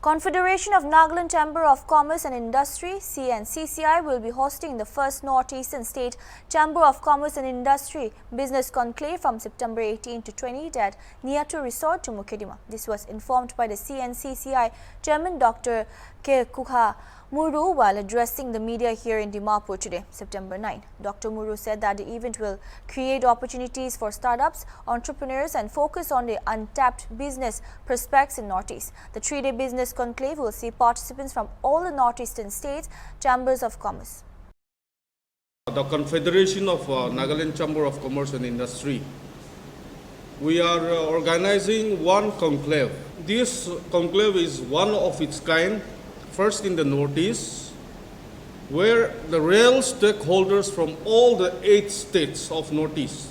Confederation of Nagaland Chamber of Commerce and Industry (CNCCI) will be hosting the first Northeastern State Chamber of Commerce and Industry Business Conclave from September 18 to 20 at Niatu Resort to Mukkedima. This was informed by the CNCCI Chairman Dr. K. Kukha Muru while addressing the media here in Dimapur today, September 9. Dr. Muru said that the event will create opportunities for startups, entrepreneurs and focus on the untapped business prospects in Northeast. The three-day business conclave will see participants from all the Northeastern states, chambers of commerce. The Confederation of Nagaland Chamber of Commerce and Industry. We are organizing one conclave. This conclave is one of its kind, first in the Northeast, where the real stakeholders from all the 8 states of Northeast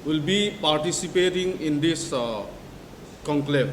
will be participating in this conclave.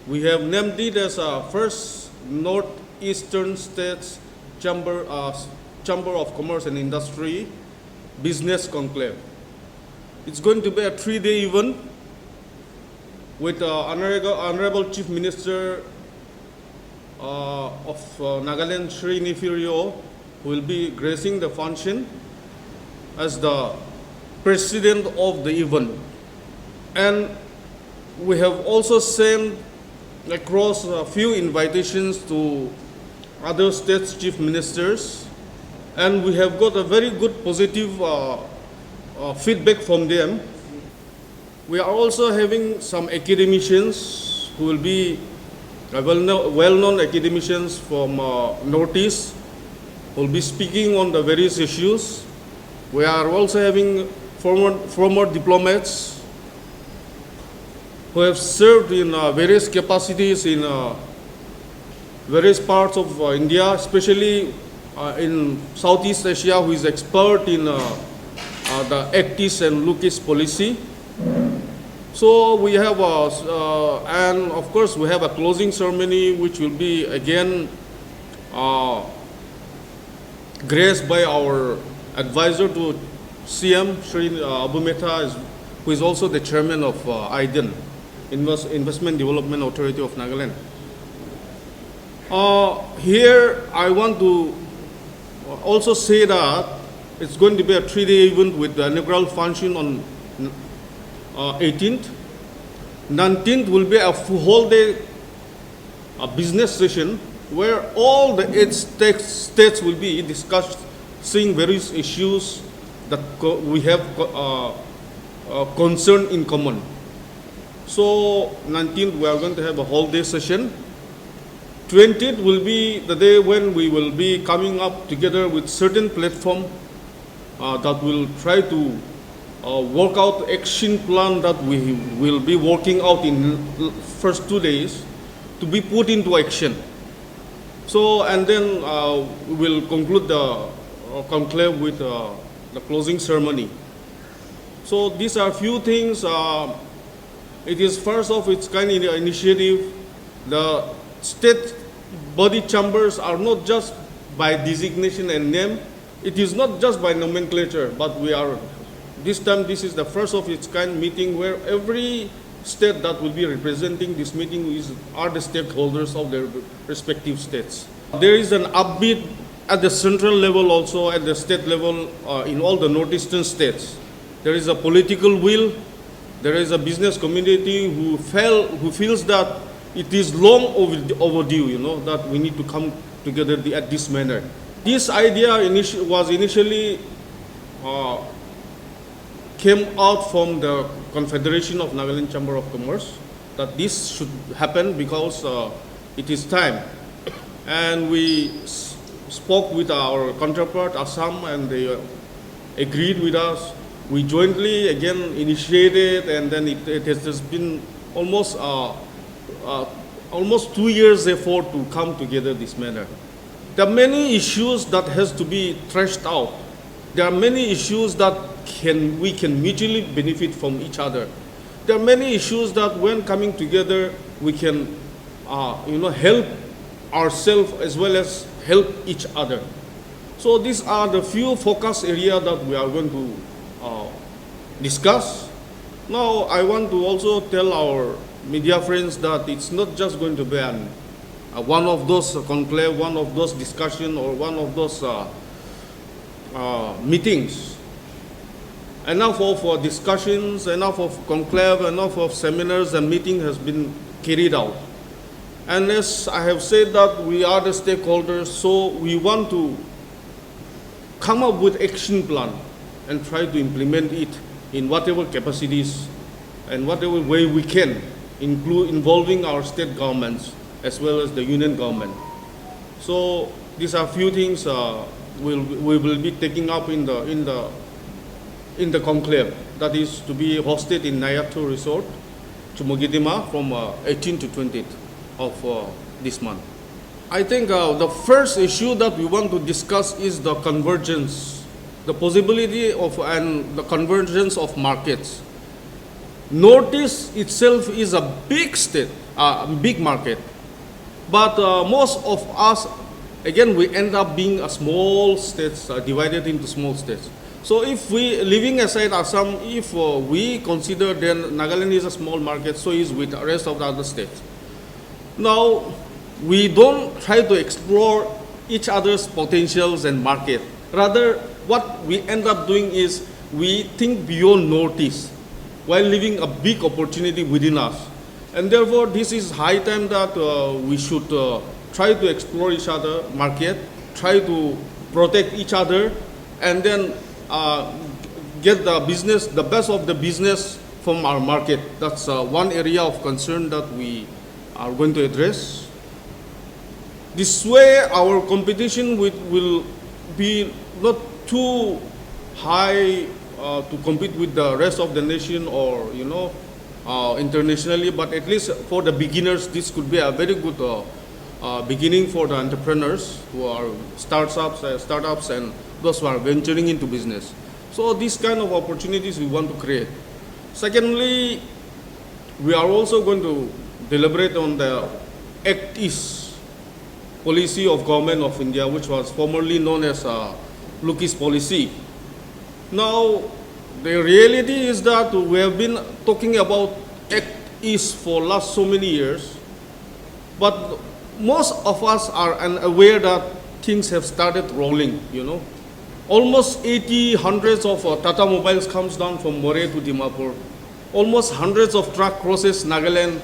We have named it as first Northeastern States Chamber of Commerce and Industry Business Conclave. It's going to be a 3-day event with Honorable Chief Minister of Nagaland, Shri Nefirio, who will be gracing the function as the president of the event. And we have also sent across a few invitations to other states' chief ministers, and we have got a very good positive feedback from them. We are also having some academicians who will be well-known academicians from Northeast who will be speaking on the various issues. We are also having former diplomats who have served in various capacities in various parts of India, especially in Southeast Asia, who is expert in the Act East and Look East policy. So we have, and of course we have a closing ceremony which will be again graced by our advisor to CM, Shri Abu Mehta, who is also the chairman of IDEN, Investment Development Authority of Nagaland. Here I want to also say that it's going to be a 3-day event with the inaugural function on 18th. 19th will be a whole day business session where all the 8 states will be discussing various issues that we have concern in common. So 19th we are going to have a whole day session. 20th will be the day when we will be coming up together with certain platform that will try to work out action plan that we will be working out in first 2 days to be put into action. So, and then we will conclude the conclave with the closing ceremony. So these are few things. It is first of its kind initiative. The state body chambers are not just by designation and name. It is not just by nomenclature, but we are, this time this is the first of its kind meeting where every state that will be representing this meeting are the stakeholders of their respective states. There is an upbeat at the central level, also at the state level, in all the northeastern states. There is a political will. There is a business community who feels that it is long overdue, you know, that we need to come together at this manner. This idea was initially came out from the Confederation of Nagaland Chamber of Commerce, that this should happen because it is time. And we spoke with our counterpart, Assam, and they agreed with us. We jointly again initiated, and then it has been almost 2 years effort to come together this manner. There are many issues that has to be thrashed out. There are many issues that we can mutually benefit from each other. There are many issues that when coming together we can help ourselves as well as help each other. So these are the few focus areas that we are going to discuss. Now I want to also tell our media friends that it's not just going to be one of those conclave, one of those discussion, or one of those meetings. Enough of discussions, enough of conclave, enough of seminars and meeting has been carried out. And as I have said that we are the stakeholders, so we want to come up with action plan and try to implement it in whatever capacities and whatever way we can, involving our state governments as well as the union government. So these are few things we will be taking up in the conclave that is to be hosted in Nayatu Resort, Chumugitima, from 18 to 20th of this month. I think the first issue that we want to discuss is the convergence, the possibility of and the convergence of markets. Northeast itself is a big state, big market, but most of us, again, we end up being a small states, divided into small states. So if we, leaving aside Assam, if we consider then Nagaland is a small market, so is with the rest of the other states. Now, we don't try to explore each other's potentials and market. Rather, what we end up doing is we think beyond Northeast while leaving a big opportunity within us. And therefore, this is high time that we should try to explore each other market, try to protect each other, and then get the business, the best of the business from our market. That's one area of concern that we are going to address. This way, our competition will be not too high to compete with the rest of the nation or, internationally, but at least for the beginners, this could be a very good beginning for the entrepreneurs who are startups and those who are venturing into business. So these kind of opportunities we want to create. Secondly, we are also going to deliberate on the Act East policy of Government of India, which was formerly known as Look-East policy. Now, the reality is that we have been talking about Act East for last so many years, but most of us are unaware that things have started rolling, Almost 80, hundreds of Tata Mobiles comes down from Moreh to Dimapur. Almost hundreds of truck crosses Nagaland,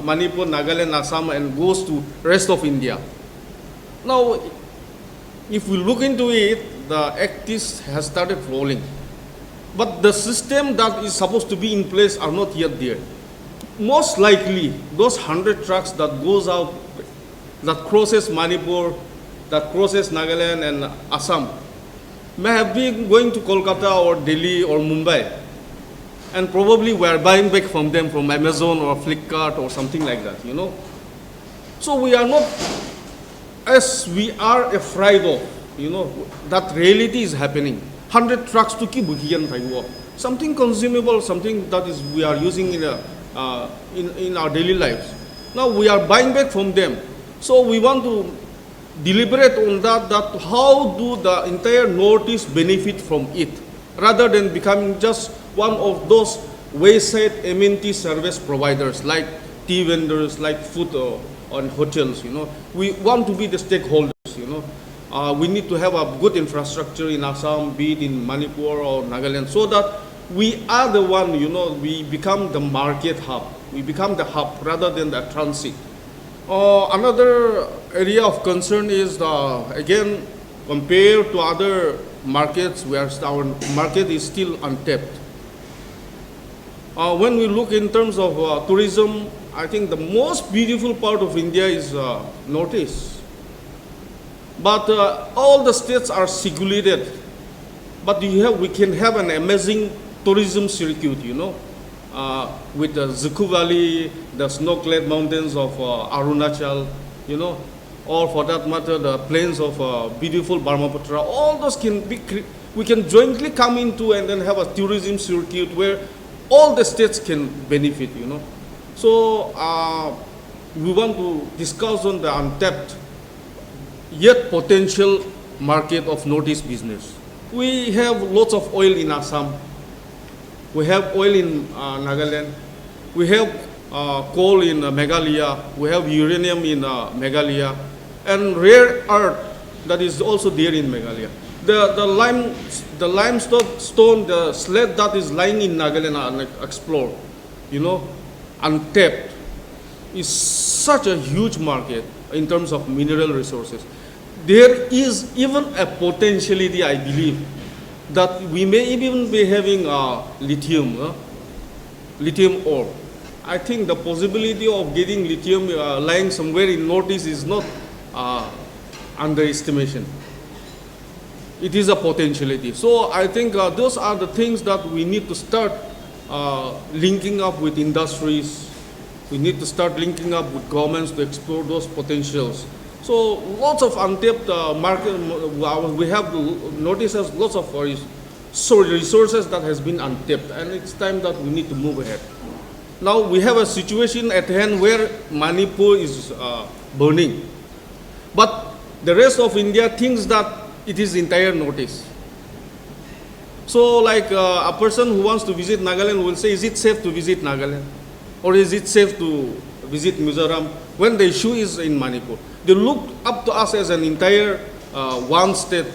Manipur, Nagaland, Assam, and goes to rest of India. Now, if we look into it, the Act East has started rolling. But the system that is supposed to be in place are not yet there. Most likely, those 100 trucks that goes out, that crosses Manipur, that crosses Nagaland and Assam, may have been going to Kolkata or Delhi or Mumbai. And probably we are buying back from them from Amazon or Flipkart or something like that, So we are not, as we are afraid of, that reality is happening. 100 trucks to keep something consumable, something that is we are using in our daily lives. Now we are buying back from them. So we want to deliberate on that how do the entire Northeast benefit from it, rather than becoming just one of those wayside amenity service providers like tea vendors, like food and hotels, We want to be the stakeholders, We need to have a good infrastructure in Assam, be it in Manipur or Nagaland, so that we are the one, we become the market hub. We become the hub rather than the transit. Another area of concern is, again, compared to other markets where our market is still untapped. When we look in terms of tourism, I think the most beautiful part of India is Northeast. But all the states are segregated. But we can have an amazing tourism circuit, with the Zuku Valley, the snow-clad mountains of Arunachal, or for that matter, the plains of beautiful Brahmaputra. All those we can jointly come into and then have a tourism circuit where all the states can benefit, So we want to discuss on the untapped yet potential market of Northeast business. We have lots of oil in Assam. We have oil in Nagaland. We have coal in Meghalaya, we have uranium in Meghalaya, and rare earth that is also there in Meghalaya. The limestone, the slate that is lying in Nagaland unexplored, untapped, is such a huge market in terms of mineral resources. There is even a potentiality, I believe, that we may even be having lithium ore. I think the possibility of getting lithium lying somewhere in Northeast is not underestimation. It is a potentiality. So I think those are the things that we need to start linking up with industries. We need to start linking up with governments to explore those potentials. So lots of untapped market. We have noticed as lots of resources that has been untapped, and it's time that we need to move ahead. Now we have a situation at hand where Manipur is burning, but the rest of India thinks that it is entire Northeast. So like a person who wants to visit Nagaland will say, is it safe to visit Nagaland? Or is it safe to visit Mizoram when the issue is in Manipur? They look up to us as an entire one state,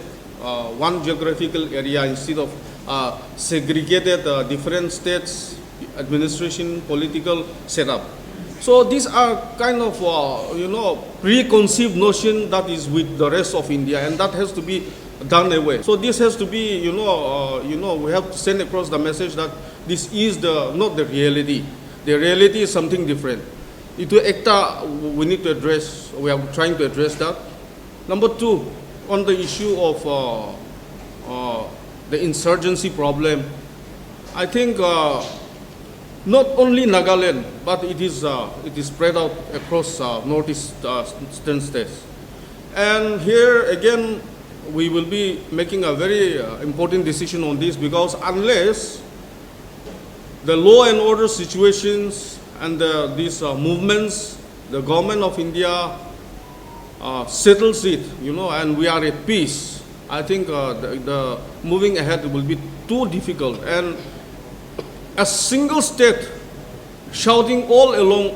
one geographical area instead of segregated different states, administration, political setup. So these are kind of, preconceived notion that is with the rest of India, and that has to be done away. So this has to be, we have to send across the message that this is not the reality. The reality is something different. Itu ECTA, we need to address, we are trying to address that. Number two, on the issue of the insurgency problem, I think not only Nagaland, but it is spread out across northeastern states. And here again, we will be making a very important decision on this, because unless the law and order situations and these movements, the government of India settles it, and we are at peace, I think the moving ahead will be too difficult. And a single state shouting all along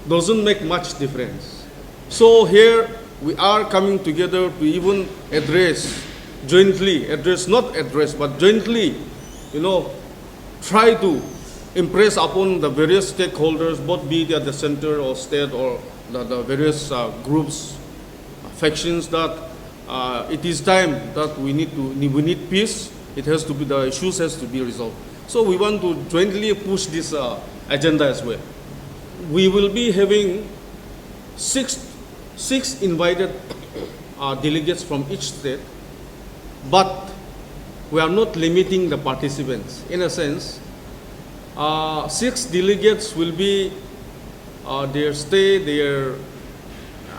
doesn't make much difference. So here we are coming together to even jointly try to impress upon the various stakeholders, both be it at the center or state or the various groups, factions, that it is time that we need peace. It has to be, the issues has to be resolved. So we want to jointly push this agenda as well. We will be having six invited delegates from each state, but we are not limiting the participants. In a sense, 6 delegates will be their stay,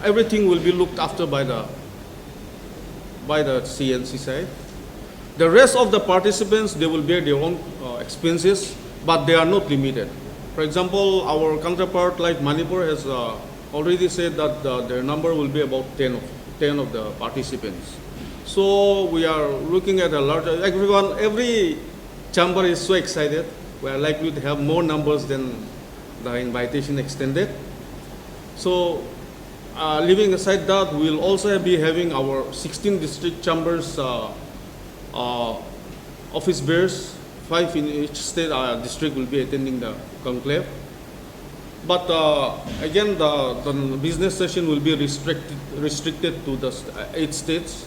everything will be looked after by the CNC side. The rest of the participants, they will bear their own expenses, but they are not limited. For example, our counterpart like Manipur has already said that their number will be about 10 of the participants. So we are looking at a larger, every chamber is so excited. We are likely to have more numbers than the invitation extended. So leaving aside that, we will also be having our 16 district chambers office bearers, 5 in each state district will be attending the conclave. But again, the business session will be restricted to the 8 states.